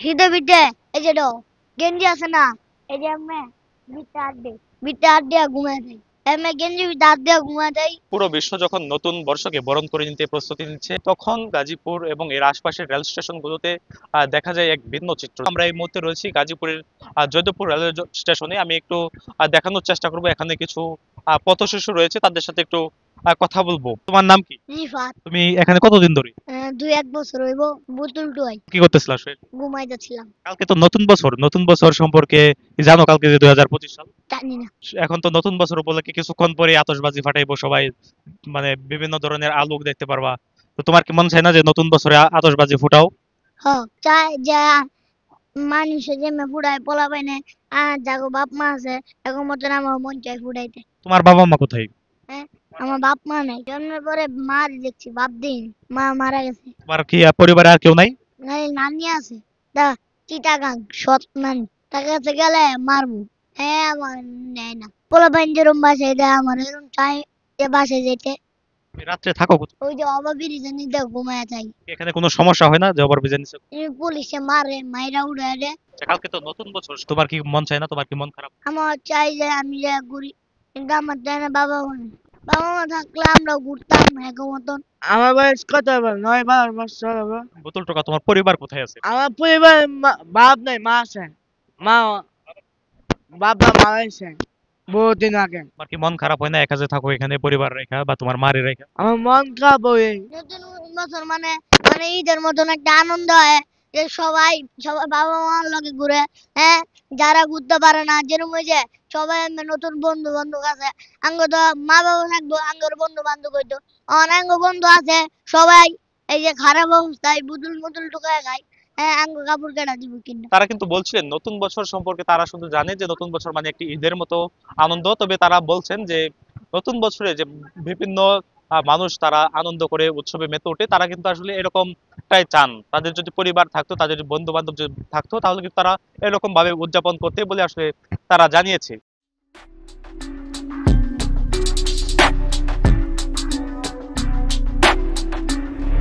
খিদে পিঠে এই যে গেঞ্জি আছে না, এই যে আমি বিটে আট দিয়ে ঘুমায় যাই। এমনি গেঞ্জি বিটে আট দিয়ে ঘুমায় যাই। পুরো বিশ্ব যখন নতুন বর্ষকে বরণ করে নিতে প্রস্তুতি নিচ্ছে, তখন গাজীপুর এবং এর আশপাশের রেল স্টেশনগুলোতে দেখা যায় এক ভিন্ন চিত্র। আমরা এই মুহূর্তে রয়েছি গাজীপুরের জয়দেবপুর রেল স্টেশনে। আমি একটু দেখানোর চেষ্টা করব, এখানে কিছু পথশিশু রয়েছে, তাদের সাথে একটু কথা বলবো। তোমার নাম কি? রিফাত। তুমি এখানে কতদিন ধরে? 2-1 বছর হইব। বোতল টুয়াই কি করতেছিল আসলে? ঘুমাই যাচ্ছিলাম। কালকে তো নতুন বছর, নতুন বছর সম্পর্কে জানো? কালকে যে 2025 সাল, জানি না। এখন তো নতুন বছর উপলক্ষে কিছুক্ষণ পরে আতশবাজি ফাটাইবো সবাই, মানে বিভিন্ন ধরনের আলোক দেখতে পারবা। তো তোমার কি মন চায় না যে নতুন বছরে আতশবাজি ফুটাও? হ, চাই যা মানুষে যেমন ফুটায় পোলা পাইনে যাগো বাপ মা আছে এখন মতন আমার মন চাই ফুটাইতে। তোমার বাবা মা কোথায়? হ্যাঁ, আমার বাপ মা নাই, জন্মের পরে মা দেখছি, বাপ দিন মা মারা গেছে। তোমার কি পরিবারে আর কেউ নাই? নানি আছে, দা চিটাগাং সৎ নানি, তার কাছে গেলে মারবো। হ্যাঁ, আমার নেয় না। পোলা পাইন যেরম বাসায় দেয় আমার এরম চাই যে বাসায় যেতে। তুমি রাত্রে থাকো কোথায়? ওই যে অভাবী রিজনিতে ঘুমায় থাকি। এখানে কোনো সমস্যা হয় না যে ওভার ব্রিজের নিচে? পুলিশে মারে, মাইরা উড়ায় রে। আচ্ছা, কালকে তো নতুন বছর, তোমার কি মন চায় না? তোমার কি মন খারাপ? আমার চাই যে আমি যে ঘুরি, কিন্তু আমার চাই না বাবা মা নেই। বাবা মা থাকলে আমরা ঘুরতাম এখন মতন। আমার বয়স কত হবে? 9-12 বছর হবে। বোতল টোকা, তোমার পরিবার কোথায় আছে? আমার পরিবার বাপ নাই, মা আছে। মা, বাবা মারা গেছে বহুদিন আগে। তোমার কি মন খারাপ হয় না একা যে থাকো এখানে পরিবার রেখা বা তোমার মারে রেখা? আমার মন খারাপ হয়। নতুন বছর মানে মানে ঈদের মতন একটা আনন্দ হয় যে সবাই সবাই বাবা মার লগে ঘুরে। হ্যাঁ, যারা ঘুরতে পারে না, যেরকম ওই যে সবাই আমরা নতুন বন্ধু বান্ধব আছে। আঙ্গ তো মা বাবা থাকবো, আঙ্গর বন্ধু বান্ধব হইতো। অনেক বন্ধু আছে সবাই এই যে খারাপ অবস্থায় বুতুল মুতুল টুকায় খায়। হ্যাঁ, আঙ্গ কাপড় কেনা দিব কিনা। তারা কিন্তু বলছিলেন নতুন বছর সম্পর্কে তারা শুধু জানে যে নতুন বছর মানে একটি ঈদের মতো আনন্দ, তবে তারা বলছেন যে নতুন বছরে যে বিভিন্ন মানুষ তারা আনন্দ করে উৎসবে মেতে ওঠে, তারা কিন্তু আসলে এরকমটাই চান। তাদের যদি পরিবার থাকতো, তাদের বন্ধু বান্ধব যদি থাকতো, তাহলে কিন্তু তারা এরকম ভাবে উদযাপন করতে বলে আসলে তারা জানিয়েছে।